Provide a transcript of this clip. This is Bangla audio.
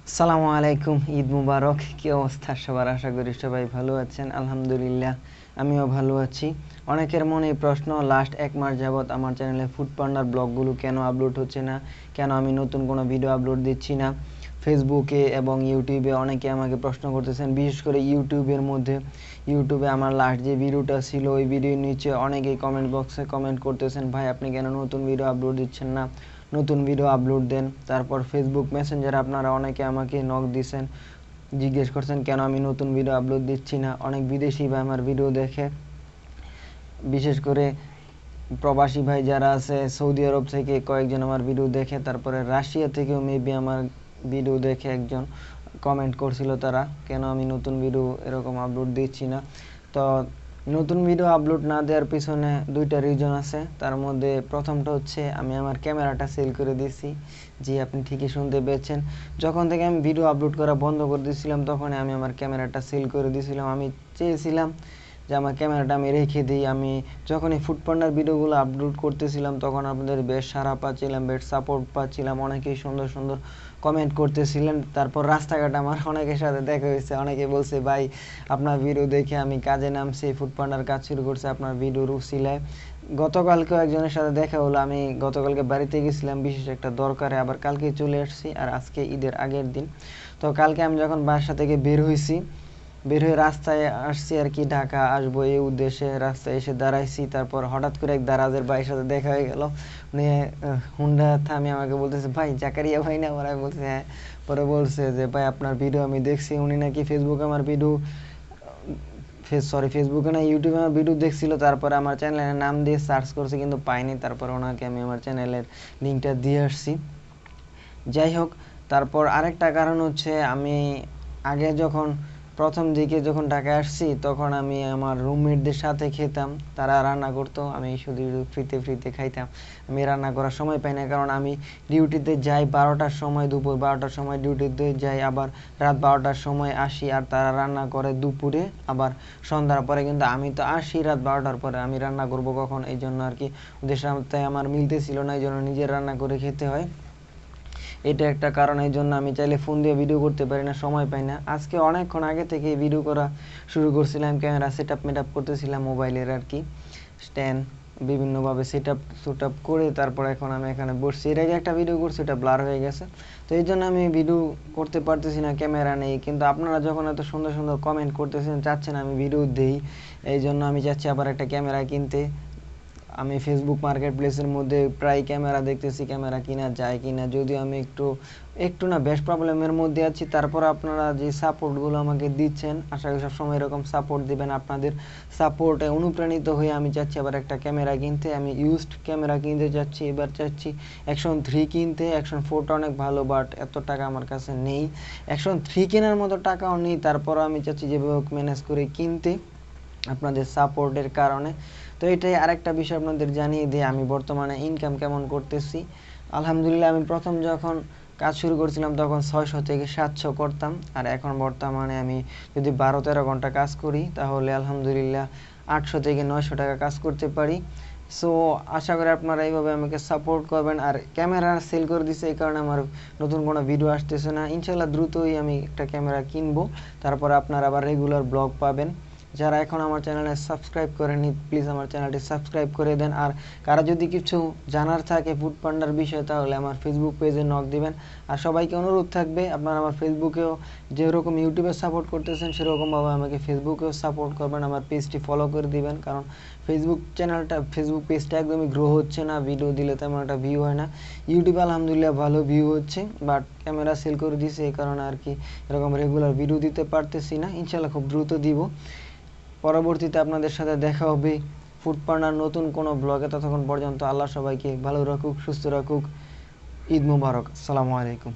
আসসালামু আলাইকুম, ঈদ মুবারক। কি অবস্থা সবার? আশা করি সবাই ভালো আছেন। আলহামদুলিল্লাহ আমিও ভালো আছি। অনেকের মনে প্রশ্ন, লাস্ট 1 মাস যাবৎ আমার চ্যানেলে ফুড পান্ডার ব্লগগুলো কেন আপলোড হচ্ছে না, কেন আমি নতুন কোনো ভিডিও আপলোড দিচ্ছি না। ফেসবুকে এবং ইউটিউবে অনেকে আমাকে প্রশ্ন করতেছেন, বিশেষ করে ইউটিউবে আমার লাস্ট যে ভিডিওটা ছিল ওই ভিডিওর নিচে অনেকেই কমেন্ট বক্সে কমেন্ট করতেছেন, ভাই আপনি কেন নতুন ভিডিও আপলোড দিচ্ছেন না, নতুন ভিডিও আপলোড দেন। তারপর ফেসবুক মেসেঞ্জারে আপনারা অনেকে আমাকে নক দিয়েছেন, জিজ্ঞেস করছেন কেন আমি নতুন ভিডিও আপলোড দিচ্ছি না। অনেক বিদেশি ভাই আমার ভিডিও দেখে, বিশেষ করে প্রবাসী ভাই যারা আছে সৌদি আরব থেকে কয়েকজন আমার ভিডিও দেখে, তারপরে রাশিয়া থেকেও মেবি আমার ভিডিও দেখে একজন কমেন্ট করছিল তারা কেন আমি নতুন ভিডিও এরকম আপলোড দিচ্ছি না। তো নতুন ভিডিও আপলোড না দেওয়ার পিছনে দুইটা রিজন আছে। তার মধ্যে প্রথমটা হচ্ছে আমি আমার ক্যামেরাটা সেল করে দিয়েছি। জি, আপনি ঠিকই শুনতে পেয়েছেন। যখন থেকে আমি ভিডিও আপলোড করা বন্ধ করে দিয়েছিলাম তখনই আমি আমার ক্যামেরাটা সেল করে দিয়েছিলাম। আমি চেয়েছিলাম যে আমার ক্যামেরাটা আমি রেখে দিই। আমি যখনই ফুড পান্ডার ভিডিওগুলো আপলোড করতেছিলাম তখন আপনাদের বেশ সাড়া পাচ্ছিলাম, বেশ সাপোর্ট পাচ্ছিলাম, অনেকেই সুন্দর সুন্দর কমেন্ট করতেছিলেন। তারপর রাস্তাঘাট আমার অনেকের সাথে দেখা হয়েছে, অনেকে বলছে ভাই আপনার ভিডিও দেখে আমি কাজে নামছি, ফুড পান্ডার কাজ শুরু করছে আপনার ভিডিওর উছিলায়। গতকালকেও একজনের সাথে দেখা হলো। আমি গতকালকে বাড়িতে গেছিলাম বিশেষ একটা দরকারে, আবার কালকে চলে আসছি, আর আজকে ঈদের আগের দিন। তো কালকে আমি যখন বাসা থেকে বের হয়ে রাস্তায় আসছি আর কি, ঢাকা আসবো এই উদ্দেশ্যে রাস্তায় এসে দাঁড়াইছি। তারপর হঠাৎ করে এক দারাজের ভাইয়ের সাথে দেখা হয়ে গেল। উনি হুন্ডা থামিয়ে আমাকে বলতেছে, ভাই জাকারিয়া ভাই না? ওরা বলছে হ্যাঁ। পরে বলছে যে ভাই আপনার ভিডিও আমি দেখছি। উনি নাকি ফেসবুকে আমার ভিডিও, ফেসবুকে না ইউটিউবে আমার ভিডিও দেখছিল। তারপরে আমার চ্যানেলের নাম দিয়ে সার্চ করছে কিন্তু পাইনি। তারপরে ওনাকে আমি আমার চ্যানেলের লিঙ্কটা দিয়ে আসছি। যাই হোক, তারপর আরেকটা কারণ হচ্ছে আমি আগে যখন প্রথম দিকে যখন ঢাকায় আসছি তখন আমি আমার রুমমেটদের সাথে খেতাম, তারা রান্না করতো, আমি শুধু ফ্রিতে খাইতাম। আমি রান্না করার সময় পাই না, কারণ আমি ডিউটিতে যাই 12টার সময়, দুপুর 12টার সময় ডিউটিতে যাই, আবার রাত 12টার সময় আসি, আর তারা রান্না করে দুপুরে আবার সন্ধ্যার পরে। কিন্তু আমি তো আসি রাত 12টার পরে, আমি রান্না করব কখন? এই জন্য আর কি ওদের সাথে আমার মিলতেছিল না, এই জন্য নিজের রান্না করে খেতে হয়। এটা একটা কারণ, এই জন্য আমি চাইলে ফোন দিয়ে ভিডিও করতে পারি না, সময় পাই না। আজকে অনেকক্ষণ আগে থেকে ভিডিও করা শুরু করছিলাম, ক্যামেরা সেট আপ করতেছিলাম মোবাইলের আর কি, স্ট্যান্ড বিভিন্নভাবে সেট আপ করে তারপর এখন আমি এখানে বসছি। এর আগে একটা ভিডিও করছি, এটা ব্লার হয়ে গেছে, তো এই জন্য আমি ভিডিও করতে পারতেছি না, ক্যামেরা নেই। কিন্তু আপনারা যখন এত সুন্দর সুন্দর কমেন্ট করতেছেন, চাচ্ছেন আমি ভিডিও দেই, এই জন্য আমি চাচ্ছি আবার একটা ক্যামেরা কিনতে। আমি ফেসবুক মার্কেট প্লেসের মধ্যে প্রায় ক্যামেরা দেখতেছি, ক্যামেরা কিনা যায় কিনা, যদিও আমি একটু না বেশ প্রবলেমের মধ্যে আছি। তারপর আপনারা যে সাপোর্টগুলো আমাকে দিচ্ছেন, আশা করি সবসময় এরকম সাপোর্ট দিবেন। আপনাদের সাপোর্টে অনুপ্রাণিত হয়ে আমি চাচ্ছি আবার একটা ক্যামেরা কিনতে। আমি ইউজড ক্যামেরা কিনতে চাচ্ছি, এবার চাচ্ছি অ্যাকশন 3 কিনতে। অ্যাকশন 4টা অনেক ভালো, বাট এত টাকা আমার কাছে নেই, অ্যাকশন 3 কেনার মতো টাকাও নেই। তারপর আমি চাচ্ছি যেভাবে ম্যানেজ করে কিনতে, আপনাদের সাপোর্টের কারণে। তো এটাই আরেকটা বিষয় আপনাদের জানিয়ে দিই, আমি বর্তমানে ইনকাম কেমন করতেছি। আলহামদুলিল্লাহ, আমি প্রথম যখন কাজ শুরু করছিলাম তখন 600 থেকে 700 করতাম, আর এখন বর্তমানে আমি যদি 12-13 ঘন্টা কাজ করি তাহলে আলহামদুলিল্লাহ 800 থেকে 900 টাকা কাজ করতে পারি। সো আশা করি আপনারা এইভাবে আমাকে সাপোর্ট করবেন। আর ক্যামেরা সেল করে দিছে, এই কারণে আমার নতুন কোনো ভিডিও আসতেছে না। ইনশাল্লাহ দ্রুতই আমি একটা ক্যামেরা কিনবো, তারপরে আপনারা আবার রেগুলার ব্লগ পাবেন। যারা এখন আমার চ্যানেলে সাবস্ক্রাইব করেনি প্লিজ আমার চ্যানেলটি সাবস্ক্রাইব করে দেন। আর কারা যদি কিছু জানার থাকে ফুড পান্ডার বিষয়ে তাহলে আমার ফেসবুক পেজে নক দিবেন। আর সবাইকে অনুরোধ থাকবে আপনারা আমার ফেসবুকেও যেরকম ইউটিউবে সাপোর্ট করতেছেন সেরকমভাবে আমাকে ফেসবুকেও সাপোর্ট করবেন, আমার পেজটি ফলো করে দিবেন। কারণ ফেসবুক পেজটা একদমই গ্রো হচ্ছে না, ভিডিও দিলে তেমন একটা ভিউ হয় না। ইউটিউবে আলহামদুলিল্লাহ ভালো ভিউ হচ্ছে, বাট ক্যামেরা সেল করে দিয়েছে এই কারণে আর কি এরকম রেগুলার ভিডিও দিতে পারতেছি না। ইনশাল্লাহ খুব দ্রুত দিব। পরবর্তীতে আপনাদের সাথে দেখা হবে ফুড পান্ডার নতুন কোনো ব্লগে। ততক্ষণ পর্যন্ত আল্লাহ সবাইকে ভালো রাখুক, সুস্থ রাখুক। ঈদ মুবারক। আসসালামু আলাইকুম।